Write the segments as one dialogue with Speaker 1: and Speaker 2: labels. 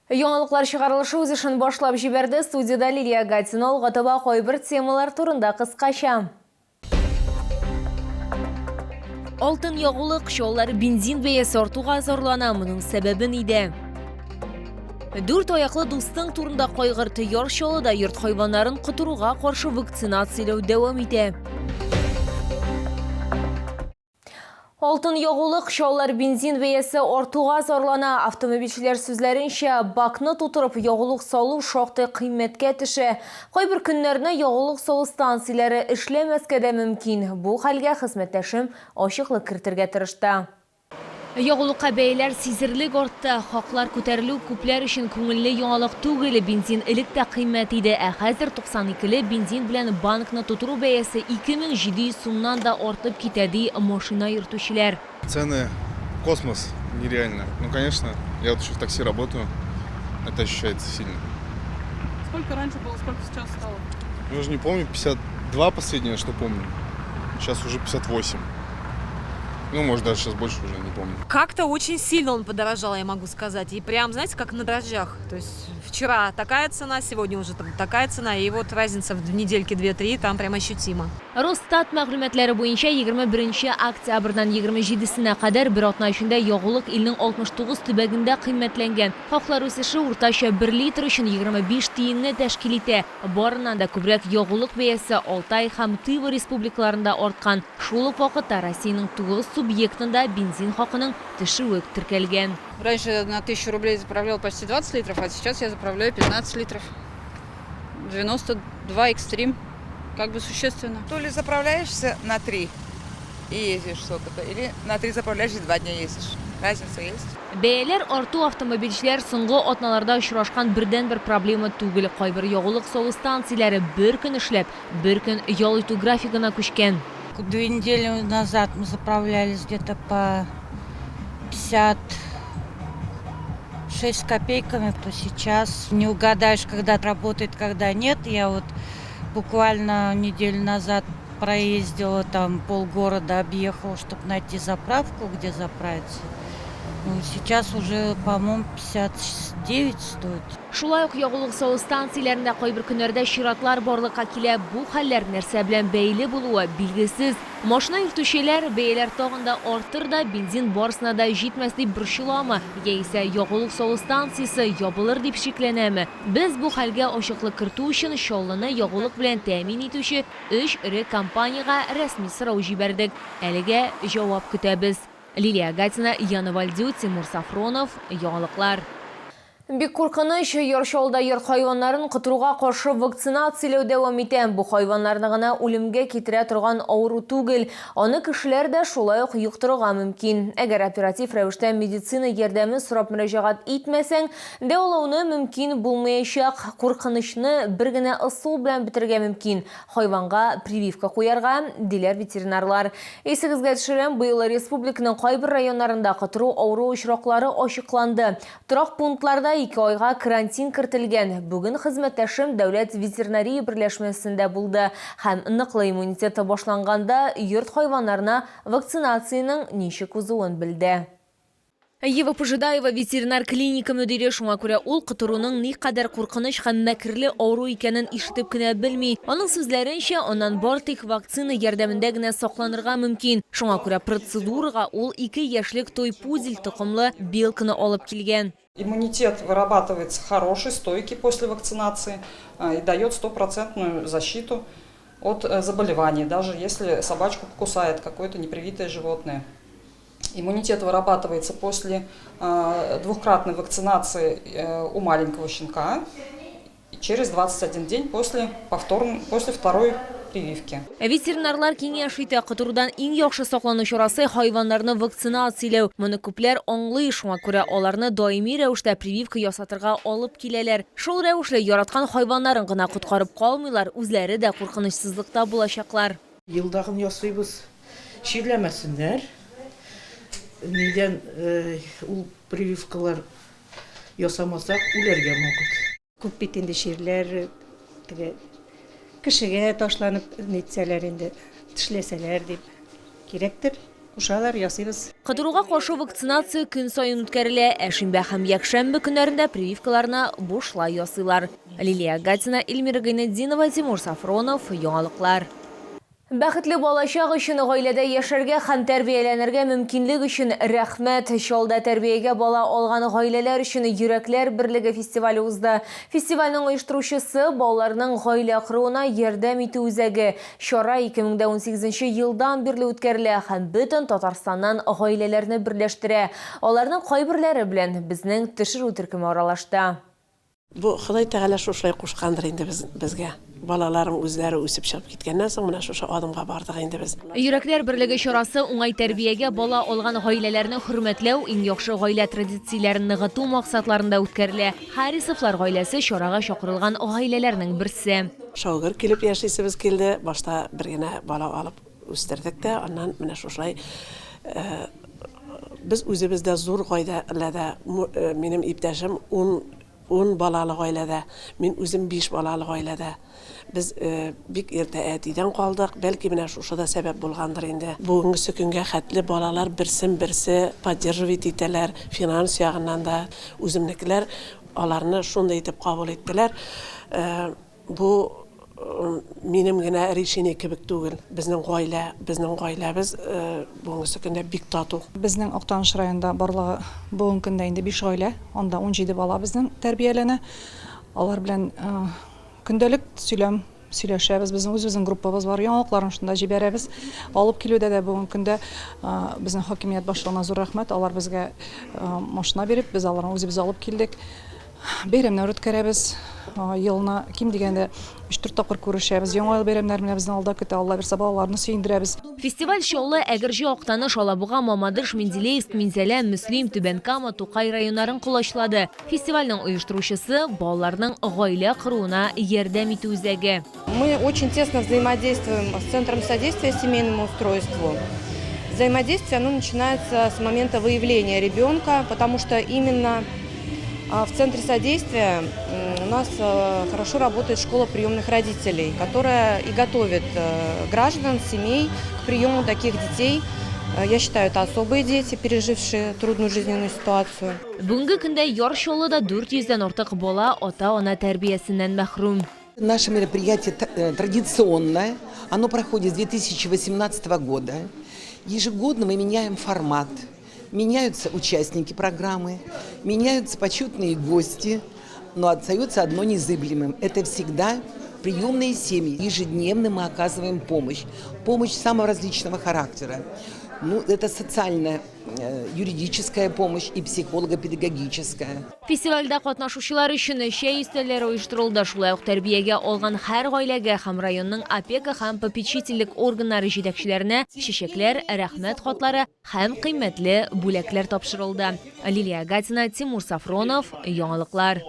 Speaker 1: Яңалыклар чыгарылышы үз эшен башлап җибәрде. Студияда Лилия Гатина алга кайбер темалар турында кыскача. Алтын ягулык шоулар бензин бәясе артуга зарлана. Моның сәбәбе нидә? Дүрт аяклы дустың турында кайгырты яр шолыда йорт хайваннарын котыруга каршы вакцинацияләү дәвам итә. Алтын ягулык шоулар бензин бәясе артуга зарлана. Автомобильчеләр сүзләренчә, бакны тутырып ягулык салу шактый кыйммәткә төшә. Кайбер көннәрне ягулык салу станцияләре эшләмәскә дә мөмкин. Бу хәлгә хезмәттәшем ачыклык кертергә тырышты. Ягулыкка бәяләр сизерлек артты. Хаклар күтәрелү күпләр өчен күңелле яңалык түгел. Бензин элек тә кыйммәт иде, ә хәзер 92-ле бензин белән банкны тутыру бәясе 2700 сумнан да артып китә ди машина йөртүчеләр.
Speaker 2: Цены космос, нереально. Ну, конечно, я вот еще в такси работаю, это ощущается сильно.
Speaker 3: Сколько раньше было, сколько сейчас стало?
Speaker 2: Я уже не помню, 52 последнее, что помню. Сейчас уже 58. Ну, может, даже сейчас больше уже, не помню.
Speaker 4: Как-то очень сильно он подорожал, я могу сказать. И прям, знаете, как на дрожжах. То есть вчера такая цена, сегодня уже такая цена. И вот разница в недельке 2-3 там прям ощутимо.
Speaker 1: Росстат мәгълүматлары буенча 21 октябрьдан 27-сенә кадәр бер атна эчендә ягулык илнең 69 төбәгендә кыйммәтләнгән. Хаклар үсеше уртача 1 литр өчен 25 тиенне тәшкил итә. Барыннан да күбрәк ягулык бәясе Алтай һәм Тыва республикаларында арткан. Шул ук вакытта Россиянең 9 субъектында бензин хакының төшүе теркәлгән.
Speaker 3: Раньше на 1000 рублей заправлял почти 20 литров, а сейчас я заправляю 15 литров. 92 экстрим. Как бы существенно.
Speaker 5: То ли заправляешься на 3 и ездишь сколько-то, или на 3 заправляешься и 2 дня ездишь. Разница есть.
Speaker 1: Бәяләр арту автомобильчеләр соңгы атналарда очрашкан бердән-бер проблема түгел. Кайбер ягулык салу станцияләре бер көн эшләп, бер көн ял итү графигына күчкән.
Speaker 6: 2 недели назад мы заправлялись где-то по 56 копейками, то сейчас не угадаешь, когда работает, когда нет. Я вот буквально неделю назад проездила там полгорода, объехала, чтобы найти заправку, где заправиться. Ну, сейчас уже, по-моему, 59 стоит.
Speaker 1: Шулай ук ягулык салу станцияләрендә кайбер көннәрдә чиратлар барлыкка килә. Бу хәлләр нәрсә белән бәйле булуы билгесез. Машина йөртүчеләр бәяләр тагын да артыр да бензин барысына да җитмәс дип борчыламы, яисә ягулык салу станциясе ябылыр дип шикләнәме? Без бу хәлгә ачыклык кертү өчен Чаллыны ягулык белән тәэмин итүче 3 ире компаниягә рәсми сорау җибәрдек. Әлегә җавап көтәбез. Лилия Гатина, Яна Вальдю, Тимур Сафронов, яңалыклар. Бик куркыныч, яршалда йорт хайваннарын котыруга каршы вакцинацияләү дәвам итә. Бу хайваннарны гына үлемгә китерә торган авыру түгел. Аны кешеләр дә шулай ук юктырырга мөмкин. Әгәр оператив рәвештә медицина ярдәме сорап мөрәҗәгать итмәсәң, дәвалауны мөмкин булмаячак. Куркынычны бер генә ысул белән бетергә мөмкин. Хайванга прививка куярга, диләр ветеринарлар. Исегезгә төшерәм, быел республиканың кайбер районнарында котыру авыру очраклары ачыкланды. Торак пунктларда 2 айга карантин кертелгән. Бүген хезмәттәшем дәүләт ветеринария берләшмәсендә булды һәм ныклы иммунитеты башланганда йорт хайваннарына вакцинациянең ничек узуын белде. Ева Пожидаева ветеринар клиника мөдире, шуңа күрә ул котыруның никадәр куркыныч һәм мәкерле авыру икәнен ишетеп кенә белми. Аның сүзләренчә, аннан бар тик вакцина ярдәмендә генә сакланырга мөмкин. Шуңа күрә процедурага ул 2 яшьлек той-пудель токымлы белканы алып килгән.
Speaker 7: Иммунитет вырабатывается хороший, стойкий после вакцинации и дает 100% защиту от заболеваний, даже если собачку покусает какое-то непривитое животное. Иммунитет вырабатывается после двухкратной вакцинации у маленького щенка и через 21 день после второй прививки.
Speaker 1: Ветеринарлар киңәш итә, котырудан иң яхшы саклану чарасы хайваннарны вакцинацияләү. Моны күпләр аңлый, шуңа күрә аларны даими рәвештә прививка ясатырга алып киләләр. Шул рәвешле яраткан хайваннарын гына коткарып калмыйлар, үзләре дә куркынычсызлыкта булачаклар.
Speaker 8: Елдагын ясыйбыз, ширләмәсеннәр. Нидән ул прививкалар ясамасак үләргә мөмкин.
Speaker 9: Күп бит инде ширләр кешегә ташланып нитсәләр инде, тешләсәләр дип кирәктер. ушалар ясыйбыз.
Speaker 1: Кытыруга кошу вакцинация күн сайын үткәрелә, шимбә һәм якшәмбе көннәрендә прививкаларны бушлай ясыйлар. Лилия Гатина, Эльмира Гайнетдинова, Тимур Сафронов, яңалыклар. Бәхетле балачак өчен гаиләдә яшәргә һәм тәрбияләнергә мөмкинлек өчен рәхмәт. Шалда тәрбиягә бала алган гаиләләр өчен Йөрәкләр берлеге фестивале узды. Фестивальнең оештыручысы балаларның гаилә коруына ярдәм итү үзәге. Чара 2018 елдан бирле үткәрелә һәм бөтен Татарстаннан гаиләләрне берләштерә. Аларның кайберләре белән безнең төшерү төркеме аралашты.
Speaker 10: Бу Ходай Тәгалә шушылай кушкандыр инде безгә. Балаларым үзләре үсеп чыгып киткәннән соң менә шушы адымга бардык инде без.
Speaker 1: Йөрәкләр берлеге чарасы уңай тәрбиягә бала алган гаиләләрне хөрмәтләү, иң яхшы гаилә традицияләрен ныгыту максатларында үткәрелә. Харисовлар гаиләсе чарага чакырылган гаиләләрнең берсе.
Speaker 10: Шаугыр килеп яшисебез килде. Башта бер генә бала алып үстердек тә, аннан менә шушылай без үзебездә зур гаиләдә, минем иптәшем 10 балалы гаиләдә, мин үзем 5 балалы гаиләдә. Без бик иртә әтидән калдык, бәлки менә шушы да сәбәп булгандыр инде. Бүгенге көнгә хәтле балалар берсе поддерживать итәләр, финанс ягыннан да. Үземнекеләр аларны шундый итеп кабул иттеләр. Бу минем генә решение кебек түгел. Безнең гаиләбез бүгенге көндә бик тату.
Speaker 7: Безнең Актаныш районында барлыгы бүгенге көндә инде 5 гаилә, анда 17 бала безнең тәрбияләнә. Алар белән көндәлек сөйләшәбез. Безнең үзебезнең группабыз бар, яңалыкларын шунда җибәрәбез. Алып килүдә дә бүгенге көндә безнең хакимият башлыгына зур рәхмәт. Алар безгә машина биреп, без аларны үзебез алып килдек. Бәйрәмнәр үткәрәбез. Елына ким дигәндә 3-4 тапкыр күрешәбез. Яңа ел бәйрәмнәре белән безне алда көтә. Алла берсә балаларны сөендерәбез.
Speaker 1: Фестиваль Шоллы, Әгерҗе, Актаныш, Алабуга, Мамадыш, Менделеевск, Минзәлә, Мөслим, Түбәнкама, Тукай районнарын кулачлады. Фестивальнең оештыручысы балаларның гаилә коруына ярдәм итү үзәге.
Speaker 11: Мы очень тесно взаимодействуем с Центром содействия семейному устройству. Взаимодействие оно начинается с момента выявления ребенка, потому что именно в Центре содействия у нас хорошо работает школа приемных родителей, которая и готовит граждан, семей к приему таких детей. Я считаю, это особые дети, пережившие трудную жизненную ситуацию.
Speaker 1: Бүгенге көндә яр Шоллыда 400-дән артык бала ата-ана тәрбиясеннән мәхрүм.
Speaker 12: Наше мероприятие традиционное, оно проходит с 2018 года. Ежегодно мы меняем формат. Меняются участники программы, меняются почетные гости, но остается одно незыблемым. Это всегда приемные семьи. Ежедневно мы оказываем помощь. Помощь самого различного характера. Это социальная, юридическая помощь и психолого-педагогическая.
Speaker 1: Фестивальдә катнашучылар өчен чәй өстәлләре оештырылды. Шулай ук тәрбиягә алган һәр гаиләгә һәм районның опека һәм попечительлек органнары җитәкчеләренә чәчәкләр, рәхмәт хатлары һәм кыйммәтле бүләкләр тапшырылды. Лилия Гатина, Тимур Сафронов, яңалыклар.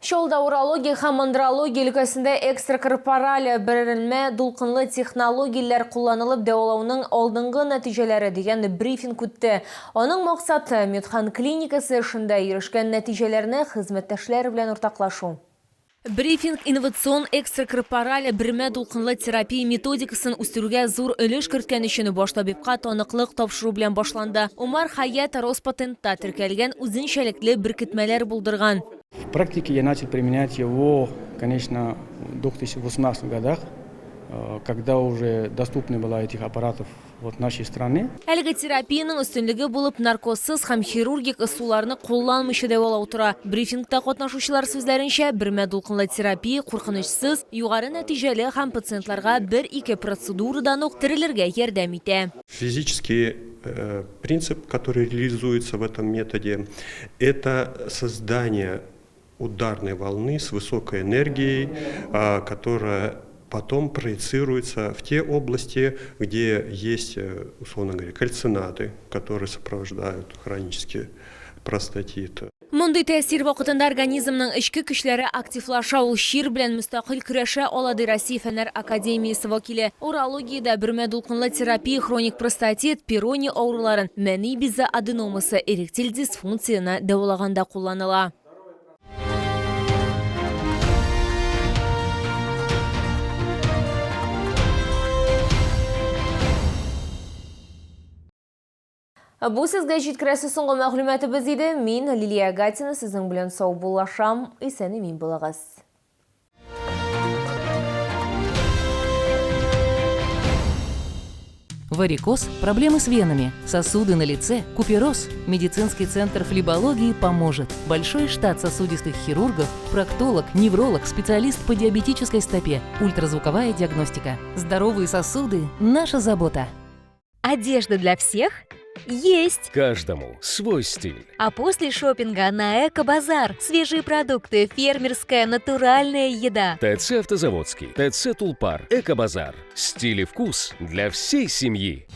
Speaker 1: Шолда урология һәм андрология өлкәсендә экстракорпораль берилмә дулкынлы технологияләр кулланылып дәвалауның алдынгы нәтиҗәләре дигән брифинг үтте. Аның максаты Медхан клиникасы эшендә ирешкән нәтиҗәләрне хезмәттәшләр белән уртаклашу. Брифинг инновацион экстракорпораль берилмә дулкынлы терапия методикасын үстерүгә зур өлеш керткән өчен баш табибка таныклык тапшыру белән башланды. Умар Хаят Роспатентта теркәлгән үзенчәлекле беркетмәләр булдырган.
Speaker 13: В практике я начал применять его, конечно, в 2018 годах, когда уже доступны было этих аппаратов в нашей стране.
Speaker 1: Әлеге терапияның өстенлеге булып наркозсыз һәм хирургик ысулларны кулланмыйча дәвалау тора. Брифингта катнашучылар сүзләренчә, берилмә дулкынлы терапия куркынычсыз, югары нәтиҗәле һәм пациентларга 1-2 процедурадан ук терелергә ярдәм итә.
Speaker 14: Физический принцип, который реализуется в этом методе, это создание ударной волны с высокой энергией, которая потом проецируется в те области, где есть, условно говоря, кальцинаты, которые сопровождают хронический простатит.
Speaker 1: Мондый тәэсир вакытында организмның эчке көчләре активлаша, ул чир белән мөстәкыйль көрәшә алады. Россия Фәннәр академиясе вәкиле. Урологиядә берилмә дулкынлы терапия хроник простатит, пирония авыруларын, мәни бизе аденомасы, эректиль дисфункцияны дәвалаганда кулланыла. Бу сезгә җиткерәсе соңгы мәгълүматыбыз иде. Мин Лилия Гатина, сезнең белән сау булашам. Исән имин булыгыз.
Speaker 15: Варикоз, проблемы с венами, сосуды на лице, купероз. Медицинский центр флебологии поможет. Большой штат сосудистых хирургов, проктолог, невролог, специалист по диабетической стопе, ультразвуковая диагностика. Здоровые сосуды – наша забота.
Speaker 16: Одежда для всех есть.
Speaker 17: Каждому свой стиль.
Speaker 16: А после шопинга на Эко-базар свежие продукты, фермерская натуральная еда.
Speaker 17: ТЦ «Автозаводский», ТЦ «Тулпар», Эко-базар. Стиль и вкус для всей семьи.